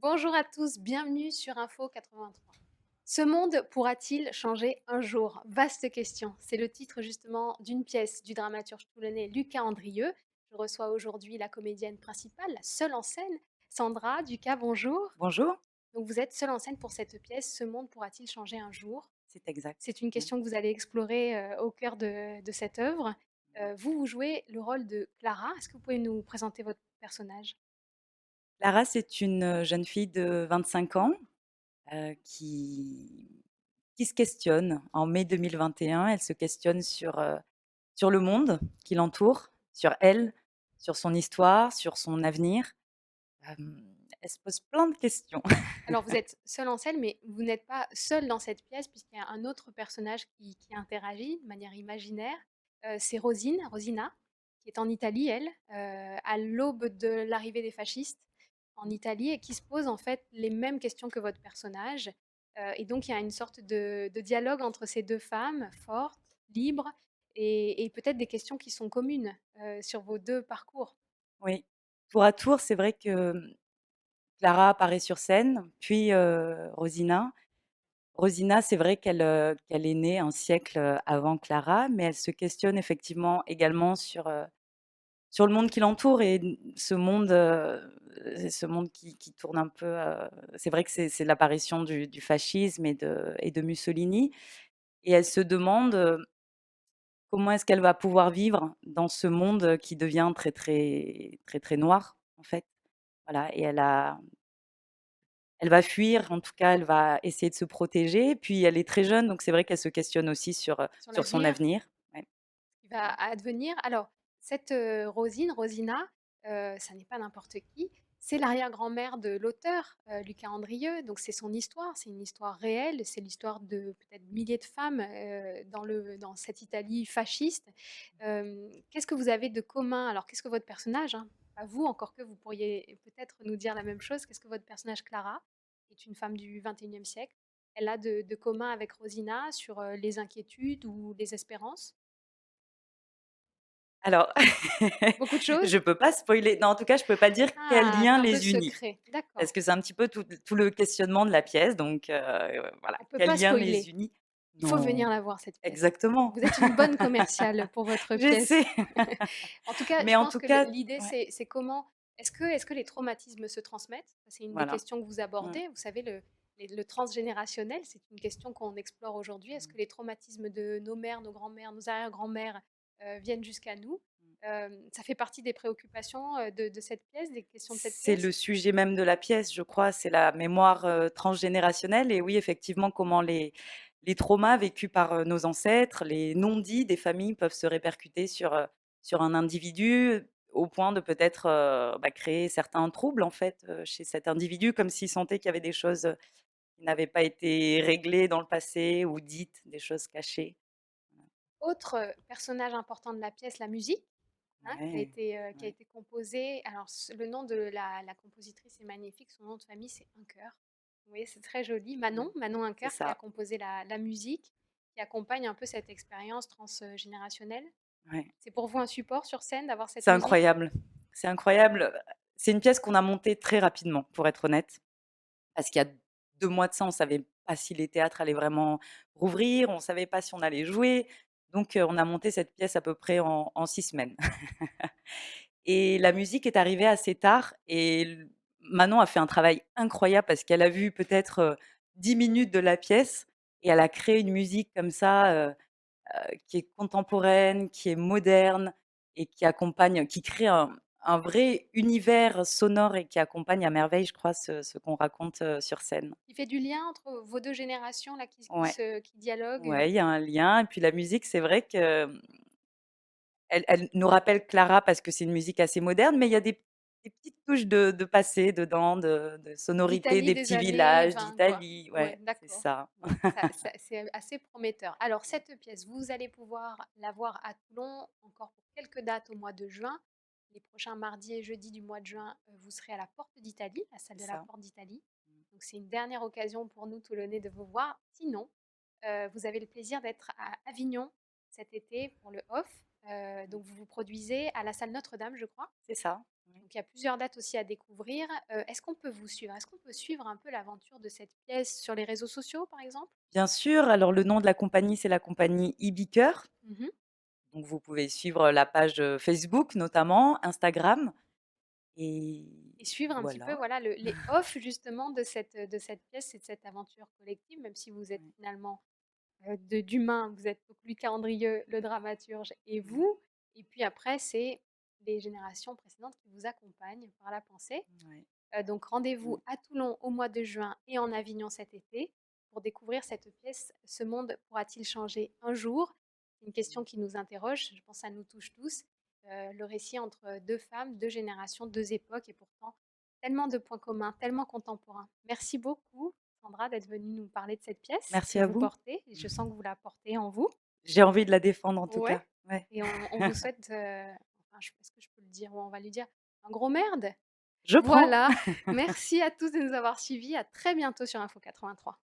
Bonjour à tous, bienvenue sur Info 83. Ce monde pourra-t-il changer un jour? Vaste question. C'est le titre justement d'une pièce du dramaturge toulonnais Lucas Andrieux. Je reçois aujourd'hui la comédienne principale, la seule en scène, Sandra Ducas. Bonjour. Bonjour, Donc vous êtes seule en scène pour cette pièce. Ce monde pourra-t-il changer un jour? c'est exact. C'est une Ouais. question que vous allez explorer au cœur de cette œuvre. Vous jouez le rôle de Clara. Est-ce que vous pouvez nous présenter votre personnage? Lara, c'est une jeune fille de 25 ans qui se questionne. En mai 2021, elle se questionne sur le monde qui l'entoure, sur elle, sur son histoire, sur son avenir. Elle se pose plein de questions. Alors vous êtes seule en scène, mais vous n'êtes pas seule dans cette pièce puisqu'il y a un autre personnage qui interagit de manière imaginaire. C'est Rosina, qui est en Italie, elle, à l'aube de l'arrivée des fascistes en Italie et qui se pose en fait les mêmes questions que votre personnage. Et donc il y a une sorte de dialogue entre ces deux femmes, fortes, libres, et peut-être des questions qui sont communes sur vos deux parcours. Oui. Tour à tour, c'est vrai que Clara apparaît sur scène, puis Rosina. Rosina, c'est vrai qu'elle est née un siècle avant Clara, mais elle se questionne effectivement également sur le monde qui l'entoure et ce monde qui tourne un peu, c'est vrai que c'est l'apparition du fascisme et de Mussolini et elle se demande, comment est-ce qu'elle va pouvoir vivre dans ce monde qui devient très, très, très, très noir, en fait. Voilà et elle va fuir, en tout cas, elle va essayer de se protéger, puis elle est très jeune, donc c'est vrai qu'elle se questionne aussi Sur sur son l'avenir, avenir. Ouais. qui va advenir. Alors, cette Rosina, ça n'est pas n'importe qui, c'est l'arrière-grand-mère de l'auteur, Lucas Andrieux. Donc, c'est son histoire, c'est une histoire réelle, c'est l'histoire de peut-être milliers de femmes dans cette Italie fasciste. Qu'est-ce que vous avez de commun? Alors, qu'est-ce que votre personnage, hein, pas vous, encore que vous pourriez peut-être nous dire la même chose, qu'est-ce que votre personnage Clara, qui est une femme du 21e siècle, elle a de commun avec Rosina sur les inquiétudes ou les espérances? Alors, Beaucoup de choses? je peux pas spoiler. Non, en tout cas, je peux pas dire quel Ah, lien cœur de les unit. secret, Parce d'accord. que c'est un petit peu tout le questionnement de la pièce, donc voilà, On peut quel pas lien les spoiler. unit? Il faut Non, venir la voir cette pièce. exactement. Vous êtes une bonne commerciale pour votre Je pièce. sais. En tout cas, Mais je en pense tout que cas l'idée, ouais, c'est comment est-ce que les traumatismes se transmettent? C'est une des voilà. questions que vous Mmh. abordez. Vous savez, le transgénérationnel, c'est une question qu'on explore aujourd'hui. Est-ce Mmh. que les traumatismes de nos mères, nos grands-mères, nos arrière-grands-mères viennent jusqu'à nous? Mmh. Ça fait partie des préoccupations de cette pièce, des questions de cette C'est le pièce? sujet même de la pièce, je crois, c'est la mémoire, transgénérationnelle et oui, effectivement, comment les traumas vécus par, nos ancêtres, les non-dits des familles peuvent se répercuter sur un individu, au point de peut-être, créer certains troubles, en fait, chez cet individu, comme s'il sentait qu'il y avait des choses, qui n'avaient pas été réglées dans le passé ou dites, des choses cachées. Autre personnage important de la pièce, la musique, hein, Ouais, qui a ouais, été composée. Alors, le nom de la compositrice est magnifique, son nom de famille, c'est Hunker. Vous voyez, c'est très joli. mmh, Manon c'est Hunker, qui a ça, composé la musique, qui accompagne un peu cette expérience transgénérationnelle. ouais. C'est pour vous un support sur scène d'avoir cette C'est musique? incroyable, c'est incroyable, c'est une pièce qu'on a montée très rapidement, pour être honnête. Parce qu'il y a 2 mois de ça, on savait pas si les théâtres allaient vraiment rouvrir, on savait pas si on allait jouer. Donc, on a monté cette pièce à peu près en 6 semaines. Et la musique est arrivée assez tard et Manon a fait un travail incroyable parce qu'elle a vu peut-être, 10 minutes de la pièce et elle a créé une musique comme ça, qui est contemporaine, qui est moderne et qui crée un vrai univers sonore et qui accompagne à merveille, je crois, ce qu'on raconte, sur scène. Il fait du lien entre vos deux générations là, Ouais, qui dialoguent? ouais, il y a un lien et puis la musique, c'est vrai que, elle nous rappelle Clara parce que c'est une musique assez moderne, mais il y a des petites touches de passé dedans, de sonorité D'Italie des des petits années villages, 20 quoi. d'Italie, Ouais, ouais, c'est d'accord. ça. Bon, ça c'est assez prometteur. Alors cette pièce, vous allez pouvoir la voir à Toulon encore pour quelques dates au mois de juin. Les prochains mardis et jeudis du mois de juin, vous serez à la Porte d'Italie, la salle C'est de la ça. Porte d'Italie. Donc c'est une dernière occasion pour nous Toulonnais de vous voir. Sinon, vous avez le plaisir d'être à Avignon cet été pour le Off. Donc vous vous produisez à la salle Notre-Dame, je crois. C'est ça. Ouais. Donc il y a plusieurs dates aussi à découvrir. Est-ce qu'on peut vous suivre? Est-ce qu'on peut suivre un peu l'aventure de cette pièce sur les réseaux sociaux, par exemple? Bien sûr, alors le nom de la compagnie, c'est la compagnie Ibiker. Mmh. Donc vous pouvez suivre la page, Facebook notamment, Instagram et Et suivre un petit peu, voilà. voilà, les off justement de cette pièce et de cette aventure collective, même si vous êtes Ouais, finalement, de d'humains, vous êtes donc Louis Candrieux, le dramaturge et ouais, vous. Et puis après, c'est les générations précédentes qui vous accompagnent par la pensée. ouais. Donc rendez-vous Mmh. à Toulon au mois de juin et en Avignon cet été pour découvrir cette pièce «Ce monde pourra-t-il changer un jour?» C'est une question qui nous interroge, je pense que ça nous touche tous. Le récit entre 2 femmes, 2 générations, 2 époques et pourtant tellement de points communs, tellement contemporains. Merci beaucoup Sandra d'être venue nous parler de cette pièce que Merci à vous vous. portez et je sens que vous la portez en vous. J'ai envie de la défendre en tout Ouais, cas. Ouais. et on vous souhaite, enfin, est-ce que je peux le dire? Ou on va lui dire un gros merde? Je prends. Voilà, merci à tous de nous avoir suivis. À très bientôt sur Info 83.